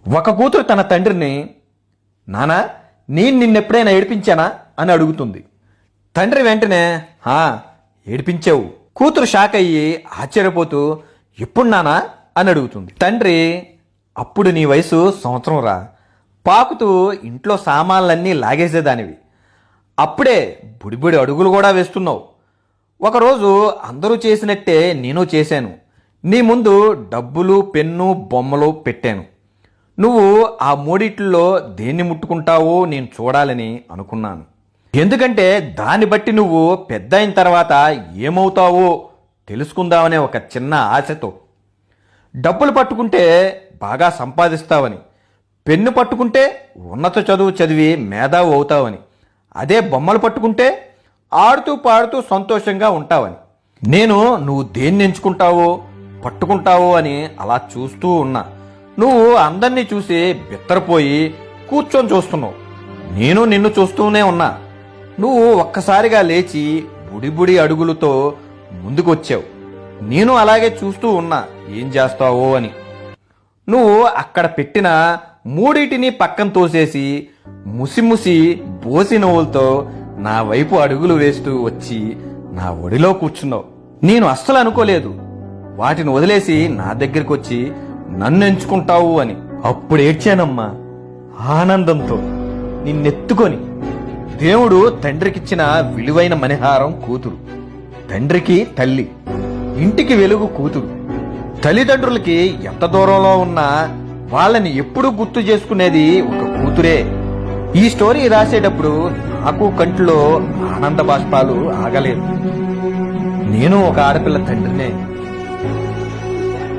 ఒక కూతురు తన తండ్రిని, నానా నేను నిన్నెప్పుడైనా ఏడిపించానా అని అడుగుతుంది. తండ్రి వెంటనే ఏడిపించావు. కూతురు షాక్ అయ్యి ఆశ్చర్యపోతూ, ఎప్పుడు నానా అని అడుగుతుంది. తండ్రి, అప్పుడు నీ వయసు సంవత్సరం రా, పాకుతూ ఇంట్లో సామాన్లన్నీ లాగేసేదానివి, అప్పుడే బుడిబుడి అడుగులు కూడా వేస్తున్నావు. ఒకరోజు అందరూ చేసినట్టే నేను చేశాను, నీ ముందు డబ్బులు పెన్ను బొమ్మలు పెట్టాను. నువ్వు ఆ మూడిట్లో దేన్ని ముట్టుకుంటావో నేను చూడాలని అనుకున్నాను. ఎందుకంటే దాన్ని బట్టి నువ్వు పెద్ద అయిన తర్వాత ఏమవుతావో తెలుసుకుందామనే ఒక చిన్న ఆశతో. డబ్బులు పట్టుకుంటే బాగా సంపాదిస్తావని, పెన్ను పట్టుకుంటే ఉన్నత చదువు చదివి మేధావు అవుతావని, అదే బొమ్మలు పట్టుకుంటే ఆడుతూ పాడుతూ సంతోషంగా ఉంటావని. నేను నువ్వు దేన్ని ఎంచుకుంటావో పట్టుకుంటావో అని అలా చూస్తూ ఉన్నా. నువ్వు అందరినీ చూసి బిత్తరపోయి కూర్చొని చూస్తున్నావు. నేను నిన్ను చూస్తూనే ఉన్నా. నువ్వు ఒక్కసారిగా లేచి బుడిబుడి అడుగులతో ముందుకొచ్చావు. నేను అలాగే చూస్తూ ఉన్నా ఏం చేస్తావో అని. నువ్వు అక్కడ పెట్టిన మూడిటిని పక్కన తోసేసి ముసిముసి బోసి నవ్వులతో నా వైపు అడుగులు వేస్తూ వచ్చి నా ఒడిలో కూర్చున్నావు. నేను అస్సలు అనుకోలేదు వాటిని వదిలేసి నా దగ్గరికి వచ్చి నన్ను ఎంచుకుంటావు అని. అప్పుడు ఏడ్చానమ్మా ఆనందంతో నిన్నెత్తుకొని. దేవుడు తండ్రికిచ్చిన విలువైన మణిహారం కూతురు. తండ్రికి తల్లి, ఇంటికి వెలుగు కూతురు. తల్లిదండ్రులకి ఎంత దూరంలో ఉన్నా వాళ్ళని ఎప్పుడూ గుర్తు చేసుకునేది ఒక కూతురే. ఈ స్టోరీ రాసేటప్పుడు నాకు కంట్లో ఆనంద బాష్పాలు ఆగలేదు. నేను ఒక ఆడపిల్ల తండ్రినే.